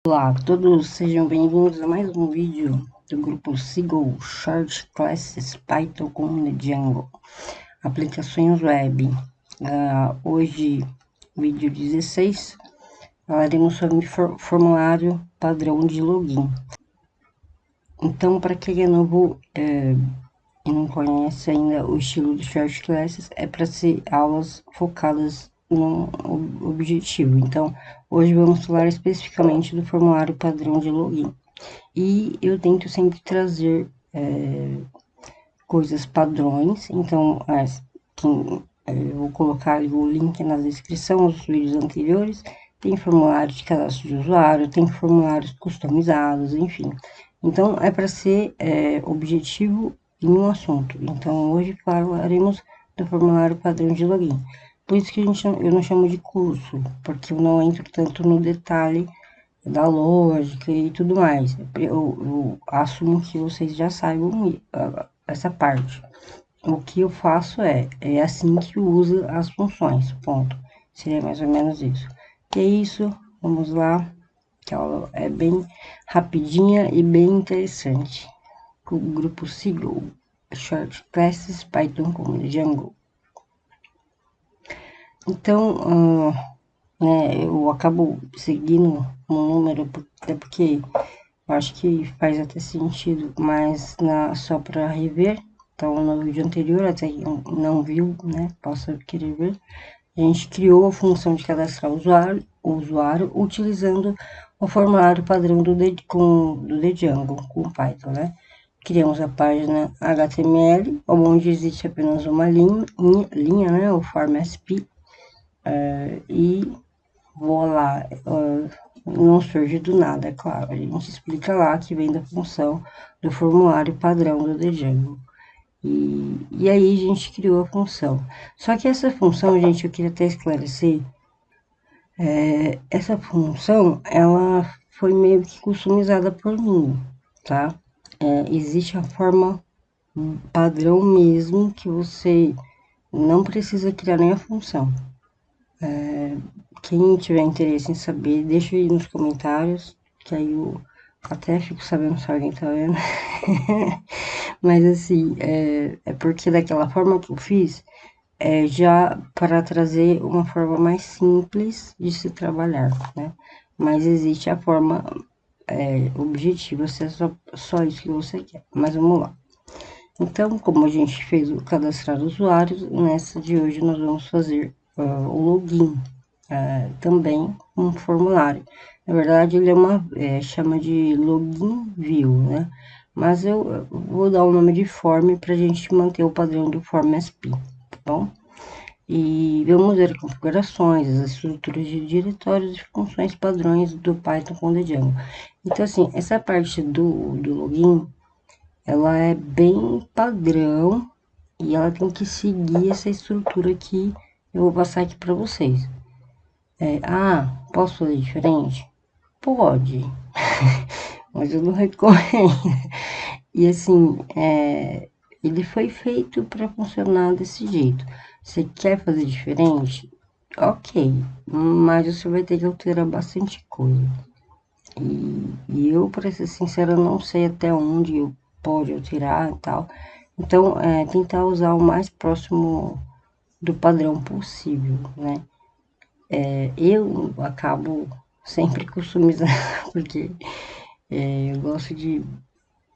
Olá, todos sejam bem-vindos a mais um vídeo do grupo Seagull Short Classes Python com Django, aplicações web. Hoje, vídeo 16, falaremos sobre formulário padrão de login. Então, para quem é novo e não conhece ainda o estilo de Short Classes, é para ser aulas focadas no objetivo. Então, hoje vamos falar especificamente do formulário padrão de login. E eu tento sempre trazer coisas padrões, então eu vou colocar o link na descrição dos vídeos anteriores. Tem formulário de cadastro de usuário, tem formulários customizados, enfim. Então, é para ser objetivo em um assunto. Então, hoje falaremos do formulário padrão de login. Por isso que eu não chamo de curso, porque eu não entro tanto no detalhe da lógica e tudo mais. Eu assumo que vocês já saibam essa parte. O que eu faço é assim que usa as funções, ponto. Seria mais ou menos isso. E é isso, vamos lá, que a aula é bem rapidinha e bem interessante. Com o grupo Seagull, Short Classes Python com Django. Então, eu acabo seguindo um número, até porque eu acho que faz até sentido, mas só para rever. Então, no vídeo anterior, até quem não viu, né, possa querer ver, a gente criou a função de cadastrar o usuário utilizando o formulário padrão do Django, com o Python, né? Criamos a página HTML, onde existe apenas uma linha, né, o form SP, e vou lá, não surge do nada, é claro. A gente explica lá que vem da função do formulário padrão do Django. E aí a gente criou a função. Só que essa função, gente, eu queria até esclarecer, essa função, ela foi meio que customizada por mim, tá? Existe a forma padrão mesmo, que você não precisa criar nem a função. Quem tiver interesse em saber, deixa aí nos comentários, que aí eu até fico sabendo se alguém tá vendo. Mas assim, é porque daquela forma que eu fiz, já para trazer uma forma mais simples de se trabalhar, né? Mas existe a forma objetiva, se é só isso que você quer. Mas vamos lá. Então, como a gente fez o cadastrar usuários, nessa de hoje nós vamos fazer o login, também um formulário. Na verdade, ele chama de login view, né? Mas eu vou dar o nome de form para a gente manter o padrão do form SP, tá bom? E vamos ver configurações, as estruturas de diretórios e funções padrões do Python com Django. Então, assim, essa parte do login, ela é bem padrão e ela tem que seguir essa estrutura que eu vou passar aqui para vocês. Posso fazer diferente? Pode, mas eu não recomendo. E assim, ele foi feito para funcionar desse jeito. Você quer fazer diferente? Ok, mas você vai ter que alterar bastante coisa. E eu, para ser sincera, não sei até onde eu pode alterar e tal. Então, tentar usar o mais próximo do padrão possível, né? Eu acabo sempre customizando, porque eu gosto de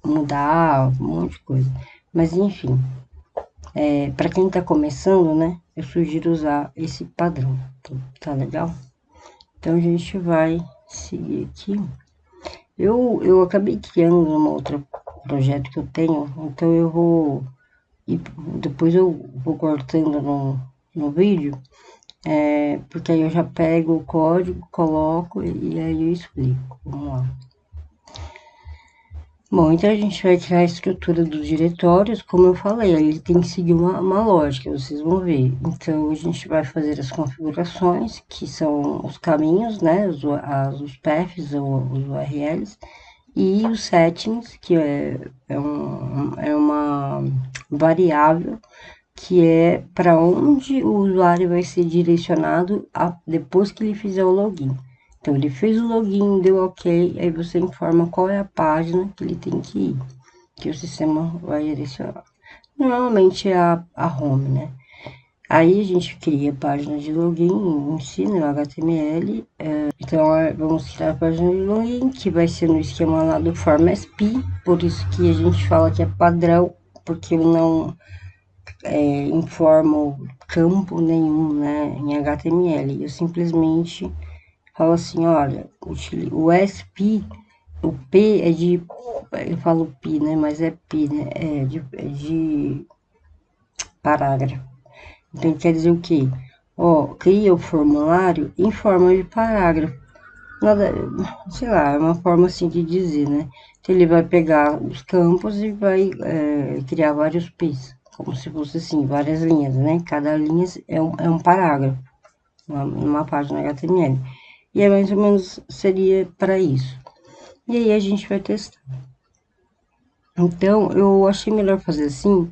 mudar um monte de coisa. Mas enfim, para quem tá começando, né, eu sugiro usar esse padrão, tá legal? Então a gente vai seguir aqui. Eu acabei criando uma outra projeto que eu tenho, então eu vou e depois eu vou cortando no vídeo, porque aí eu já pego o código, coloco e aí eu explico. Vamos lá. Bom, então a gente vai criar a estrutura dos diretórios, como eu falei, ele tem que seguir uma lógica, vocês vão ver. Então, a gente vai fazer as configurações, que são os caminhos, né, os paths, ou os URLs, e os settings, que é uma variável, que é para onde o usuário vai ser direcionado depois que ele fizer o login. Então, ele fez o login, deu ok, aí você informa qual é a página que ele tem que ir, que o sistema vai direcionar. Normalmente é a home, né? Aí a gente cria a página de login em si, no HTML. Então, vamos criar a página de login, que vai ser no esquema lá do Form SP, por isso que a gente fala que é padrão, porque eu não informo campo nenhum, né, em HTML. Eu simplesmente falo assim, olha, o SP, o P é de, eu falo P, né, mas é P, né, é de parágrafo. Então, quer dizer o quê? Ó, cria o formulário em forma de parágrafo. Nada, sei lá, é uma forma assim de dizer, né? Então, ele vai pegar os campos e vai criar vários P's, como se fosse assim, várias linhas, né? Cada linha é um parágrafo, uma página HTML. E é mais ou menos seria para isso. E aí a gente vai testar. Então, eu achei melhor fazer assim,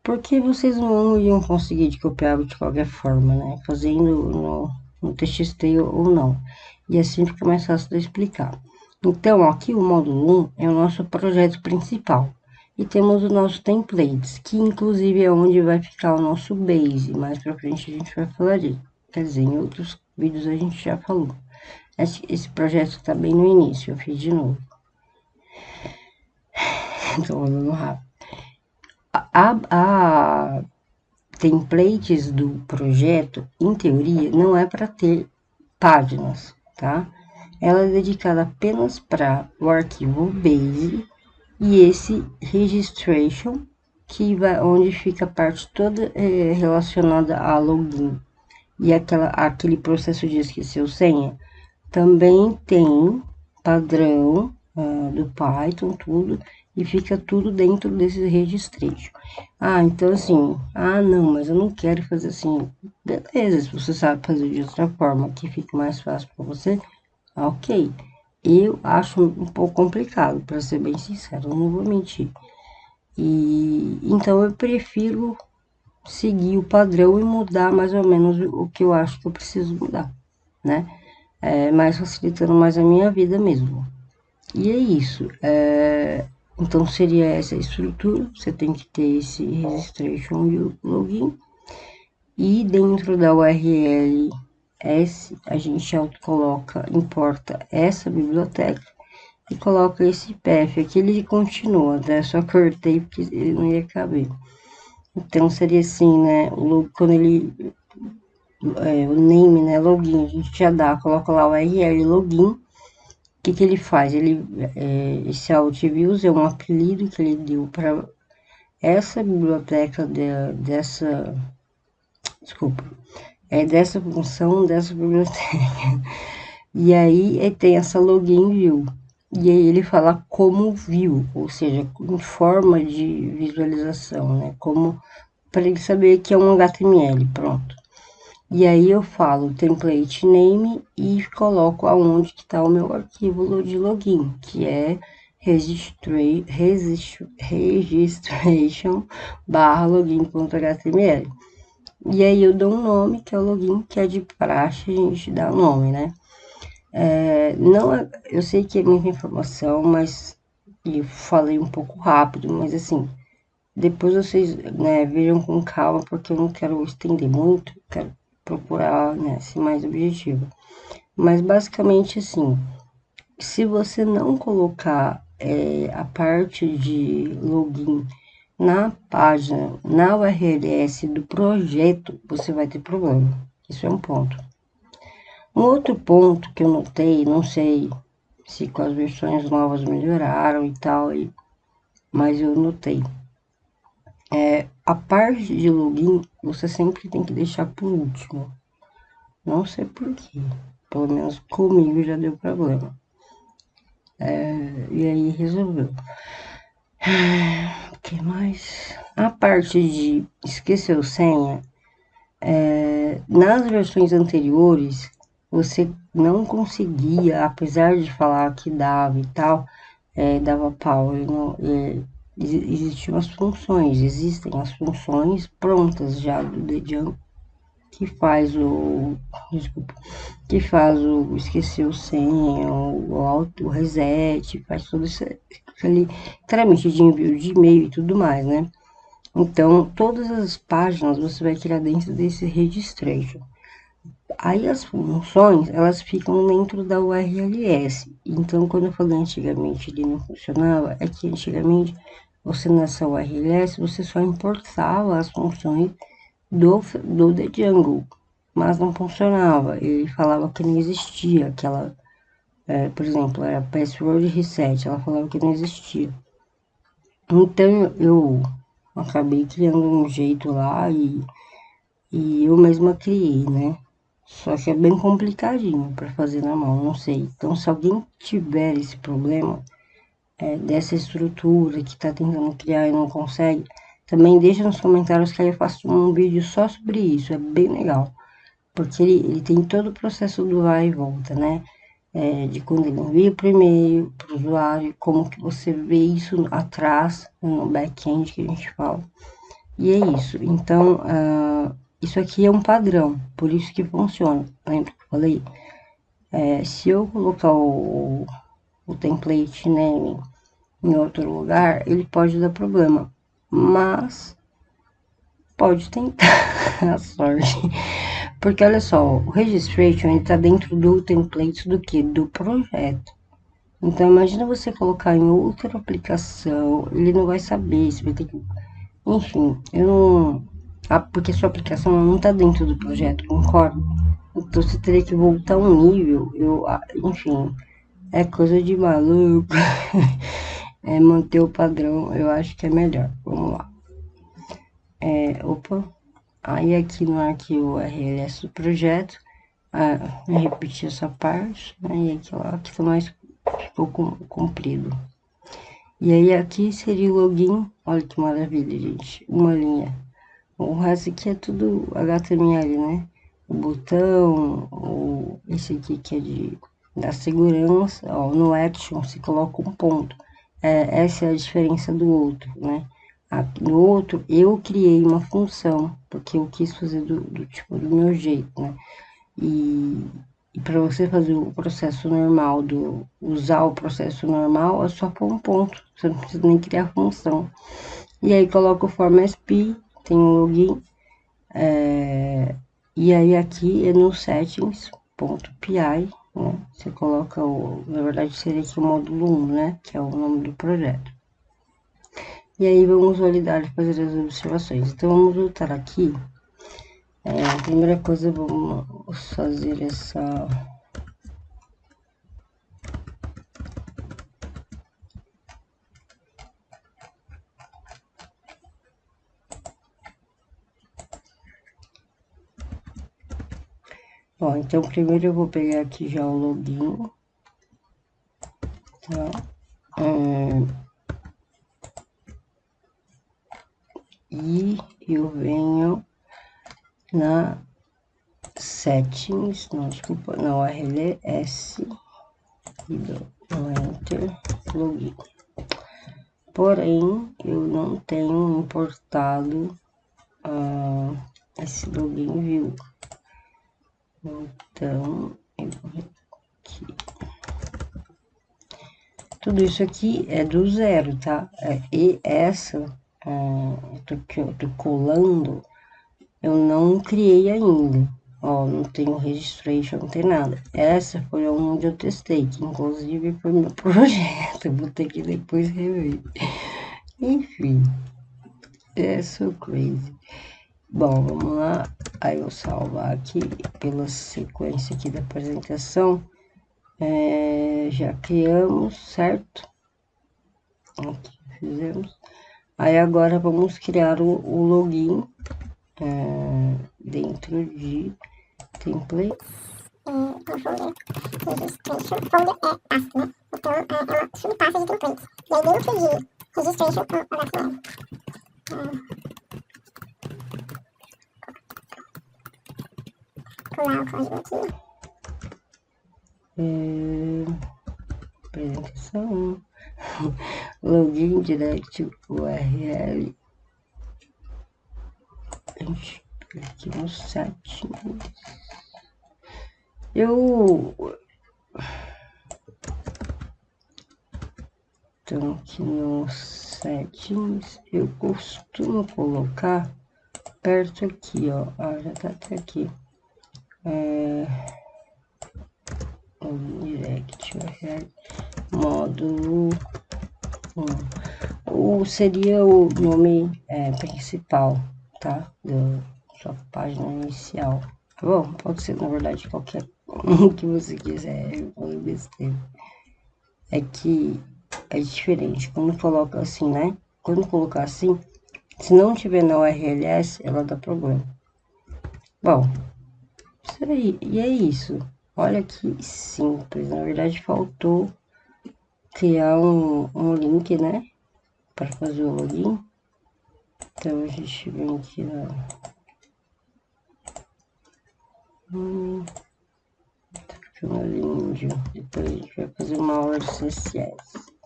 porque vocês não iam conseguir de copiar de qualquer forma, né? Fazendo no TXT ou não. E assim fica mais fácil de explicar. Então, aqui o módulo 1 é o nosso projeto principal. E temos o nosso templates, que inclusive é onde vai ficar o nosso base. Mais pra frente a gente vai falar disso. Quer dizer, em outros vídeos a gente já falou. Esse projeto está bem no início, eu fiz de novo. Estou andando rápido. A templates do projeto, em teoria, não é para ter páginas, tá? Ela é dedicada apenas para o arquivo base e esse registration, que vai onde fica a parte toda relacionada a login e aquele processo de esquecer senha. Também tem padrão do Python, tudo, e fica tudo dentro desse registration. Então assim, não, mas eu não quero fazer assim. Beleza, se você sabe fazer de outra forma que fique mais fácil para você, ok. Eu acho um pouco complicado, para ser bem sincero, não vou mentir. E então eu prefiro seguir o padrão e mudar mais ou menos o que eu acho que eu preciso mudar, né? Mais facilitando mais a minha vida mesmo. E é isso. Então seria essa a estrutura. Você tem que ter esse registration e o login. E dentro da URL S, a gente coloca, importa essa biblioteca e coloca esse path. Aqui ele continua, né? Só cortei porque ele não ia caber. Então seria assim, né? Quando ele o name, né, login, a gente já dá, coloca lá o URL login. O que ele faz? Esse Altviews é um apelido que ele deu para essa biblioteca dessa função dessa biblioteca. E aí tem essa login view. E aí ele fala como view, ou seja, em forma de visualização, né? Como para ele saber que é um HTML, pronto. E aí eu falo template name e coloco aonde que está o meu arquivo de login, que é registration/login.html. E aí eu dou um nome, que é o login, que é de praxe, a gente dá o nome, né? Não, eu sei que é muita informação, mas eu falei um pouco rápido, mas assim, depois vocês, né, vejam com calma, porque eu não quero estender muito, quero procurar, né, ser mais objetivo. Mas basicamente assim, se você não colocar a parte de login na página, na URLs do projeto, você vai ter problema. Isso é um ponto. Um outro ponto que eu notei, não sei se com as versões novas melhoraram e tal, mas eu notei. A parte de login você sempre tem que deixar por último. Não sei porquê. Pelo menos comigo já deu problema. E aí resolveu. O que mais? A parte de esqueceu senha. Nas versões anteriores, você não conseguia, apesar de falar que dava e tal, dava pau. Existiam as funções, existem as funções prontas já do Dejan que faz o, desculpa, que faz o esquecer o senha, o reset, faz tudo isso ali, trâmite de envio de e-mail e tudo mais, né? Então, todas as páginas você vai criar dentro desse registration. Aí as funções, elas ficam dentro da URLs. Então, quando eu falei antigamente ele não funcionava, é que antigamente você nessa URLs, você só importava as funções do The Jungle, mas não funcionava. Ele falava que não existia aquela, por exemplo, era password reset, ela falava que não existia. Então, eu acabei criando um jeito lá e eu mesma criei, né? Só que é bem complicadinho para fazer na mão, não sei. Então, se alguém tiver esse problema dessa estrutura que está tentando criar e não consegue, também deixa nos comentários que aí eu faço um vídeo só sobre isso. É bem legal, porque ele tem todo o processo do vai e volta, né? De quando ele envia para o e-mail, para o usuário, como que você vê isso atrás, no back-end que a gente fala. E é isso. Então, isso aqui é um padrão, por isso que funciona. Lembra que eu falei? Se eu colocar o template name em outro lugar, ele pode dar problema. Mas pode tentar a sorte. Porque olha só, o registration está dentro do template do que? Do projeto. Então imagina você colocar em outra aplicação, ele não vai saber, você vai ter que. Enfim, eu não. Porque sua aplicação não está dentro do projeto, concordo? Então você teria que voltar um nível, enfim, é coisa de maluco. É manter o padrão, eu acho que é melhor. Vamos lá. Opa. Aí aqui no arquivo RLS do projeto, eu repeti essa parte, né? E aqui tá mais, ficou comprido. E aí aqui seria o login, olha que maravilha, gente, uma linha. O resto aqui é tudo HTML, né? O botão, esse aqui que é da segurança, ó, no action se coloca um ponto. Essa é a diferença do outro, né? No outro, eu criei uma função, porque eu quis fazer tipo, do meu jeito, né? E para você fazer o processo normal, usar o processo normal, é só pôr um ponto, você não precisa nem criar função. E aí coloca o form SP, tem o login, e aí aqui é no settings.py, né? Você coloca na verdade seria aqui o módulo 1, né? Que é o nome do projeto. E aí vamos validar e fazer as observações. Então vamos voltar aqui. A primeira coisa, vamos fazer essa. Bom, então primeiro eu vou pegar aqui já o login, tá? E eu venho na settings, não, desculpa, na URLs e dou um enter, login. Porém, eu não tenho importado esse login view. Então, eu vou aqui. Tudo isso aqui é do zero, tá? E essa, que eu tô colando, eu não criei ainda. Ó, não tenho registration, não tem nada. Essa foi onde eu testei, que inclusive foi meu projeto. Vou ter que depois rever. Enfim, é so crazy. Bom, vamos lá. Aí eu salvar aqui pela sequência aqui da apresentação. Já criamos, certo? Aqui fizemos. Aí agora vamos criar o login dentro de template. O folder registration, folder é pasta, né? Então é uma subpasta de templates. E aí dentro de registration, HTML. Colar o código aqui. Apresentação. Login direct URL. Aqui no settings. Então, aqui no settings, eu costumo colocar perto aqui, ó. Ah, já tá até aqui. O direct, módulo 1. Seria o nome principal, tá? Da sua página inicial. Tá bom? Pode ser, na verdade, qualquer um que você quiser. Eu falei besteira. É que é diferente. Quando coloca assim, né? Quando colocar assim, se não tiver na URLs, ela dá problema. Bom, isso aí. E é isso. Olha que simples. Na verdade, faltou criar um link, né? Para fazer o login. Então, a gente vem aqui na... Finalzinho. Depois a gente vai fazer uma aula de CSS.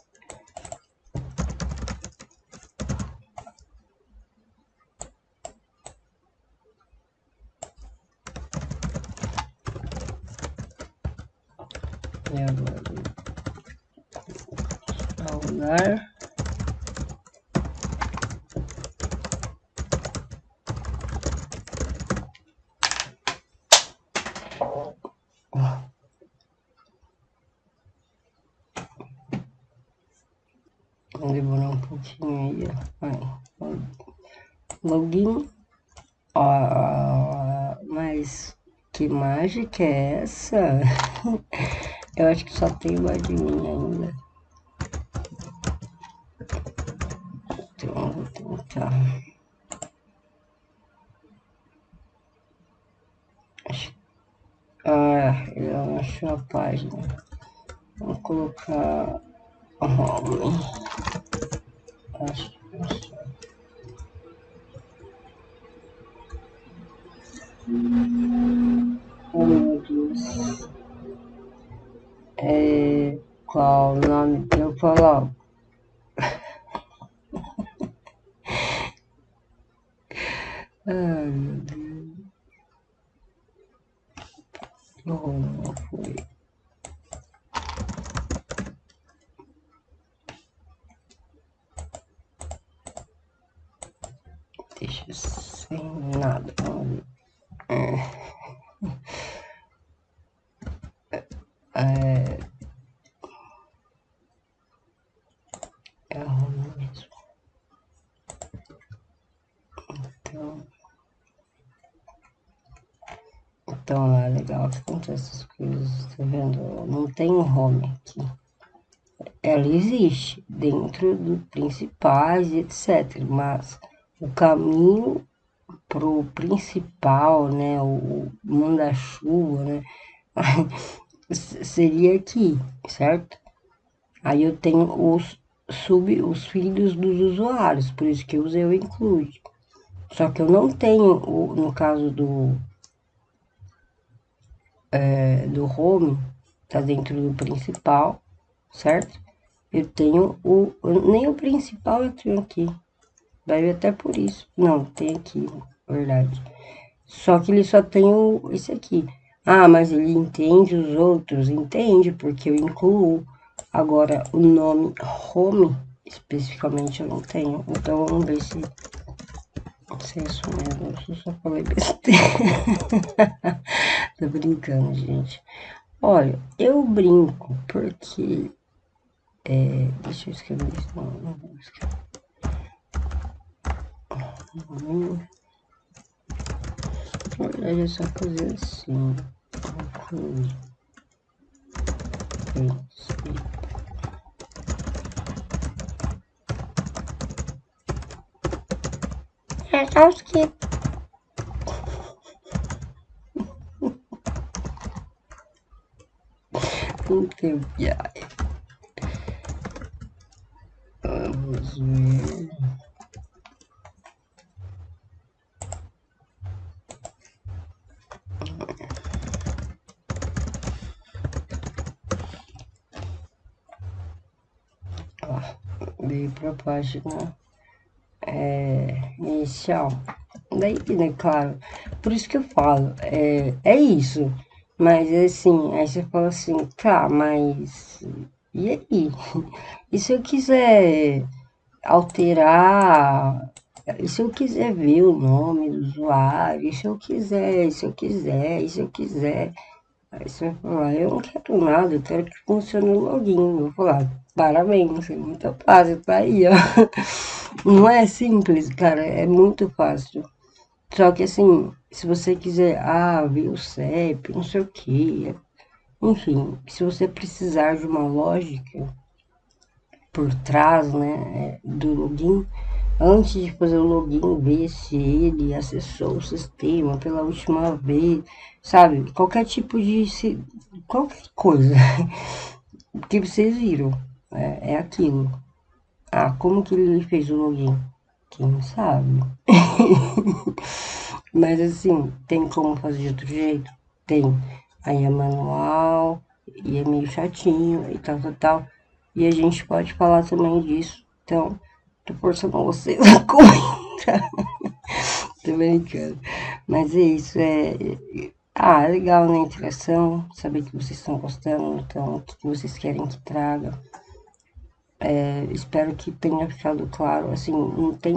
E agora, salvar. Vai demorar um pouquinho aí, ó. Login. Mas que mágica é essa? Eu acho que só tem uma de mim ainda. Então, vou tentar. Eu não achei a página. Vou colocar home. Acho que não sei. Oh, meu Deus. Qual o nome que eu coloco? Ai, meu Deus. Não foi. Deixa sem nada. Vamos ver. É home mesmo. Então é legal que acontece essas coisas, tá vendo? Não tem um home aqui. Ela existe dentro do principais, etc. Mas o caminho pro principal, né? O manda-chuva, né? Seria aqui, certo? Aí eu tenho os filhos dos usuários, por isso que eu usei o include. Só que eu não tenho, no caso do home, tá dentro do principal, certo? Eu tenho nem o principal eu tenho aqui. Vai ver até por isso. Não, tem aqui, verdade. Só que ele só tem esse aqui. Ah, mas ele entende os outros? Entende, porque eu incluo. Agora, o nome home, especificamente, eu não tenho. Então, vamos ver se é isso mesmo. Eu só falei besteira. Tô brincando, gente. Olha, eu brinco porque... deixa eu escrever isso. Não vou escrever. Na verdade, é só fazer assim. É só os que... Não tem piada. Vamos ver. Ó, veio pra página inicial. Daí, né, claro, por isso que eu falo, é isso. Mas assim, aí você fala assim, tá, mas e aí? E se eu quiser alterar, e se eu quiser ver o nome do usuário, e se eu quiser, e se eu quiser. Aí você vai falar, eu não quero nada, eu quero que funcione o login. Eu vou falar, parabéns, é muito fácil, tá aí, ó. Não é simples, cara, é muito fácil. Só que assim, se você quiser, ver o CEP, não sei o quê, enfim, se você precisar de uma lógica por trás, né, do login, antes de fazer o login, ver se ele acessou o sistema pela última vez, sabe? Qualquer tipo de, qualquer coisa que vocês viram, é aquilo. Ah, como que ele fez o login? Quem sabe? Mas assim, tem como fazer de outro jeito? Tem. Aí é manual, e é meio chatinho, e tal, tal, tal. E a gente pode falar também disso. Então, tô forçando vocês a comentar. Tô brincando. Mas é isso, é legal, né? Interação, saber que vocês estão gostando, então, o que vocês querem que traga. Espero que tenha ficado claro. Assim, não tem,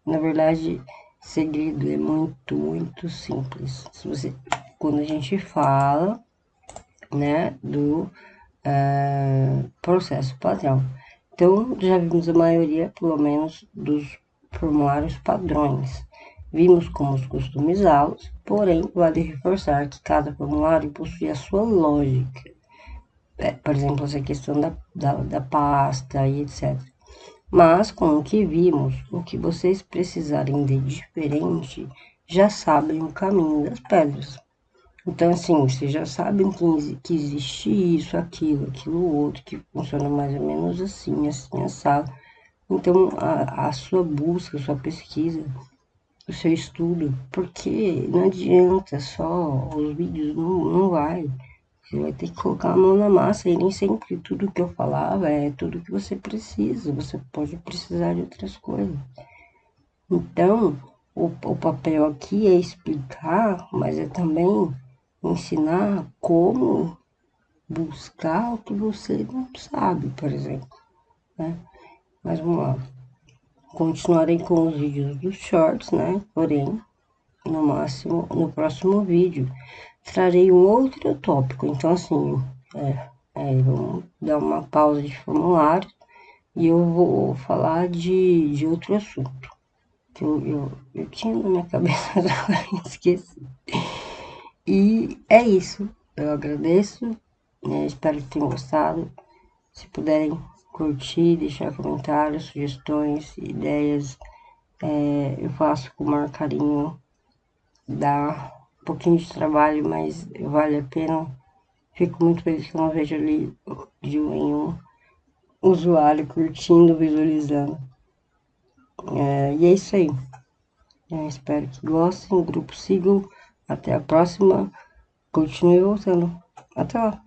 na verdade, segredo, é muito, muito simples. Se você, quando a gente fala, né, do processo padrão. Então, já vimos a maioria, pelo menos, dos formulários padrões. Vimos como customizá-los, porém, vale reforçar que cada formulário possui a sua lógica. Por exemplo, essa questão da pasta e etc. Mas, com o que vimos, o que vocês precisarem de diferente, já sabem o caminho das pedras. Então, assim, vocês já sabem que existe isso, aquilo outro, que funciona mais ou menos assim, assim, assado. Então, a sua busca, a sua pesquisa, o seu estudo, porque não adianta só os vídeos, não vai. Você vai ter que colocar a mão na massa e nem sempre tudo que eu falava é tudo que você precisa. Você pode precisar de outras coisas. Então, o papel aqui é explicar, mas é também ensinar como buscar o que você não sabe, por exemplo, né? Mas vamos lá. Continuarei com os vídeos dos shorts, né? Porém, no máximo, no próximo vídeo, trarei um outro tópico. Então, assim, vamos dar uma pausa de formulário e eu vou falar de outro assunto. Que eu tinha na minha cabeça, agora esqueci. E é isso. Eu agradeço, né? Espero que tenham gostado. Se puderem curtir, deixar comentários, sugestões, ideias, eu faço com o maior carinho. Dá um pouquinho de trabalho, mas vale a pena. Fico muito feliz que eu não vejo ali de um em um usuário curtindo, visualizando. E é isso aí. Espero que gostem, o grupo sigam. Até a próxima. Continue voltando. Até lá.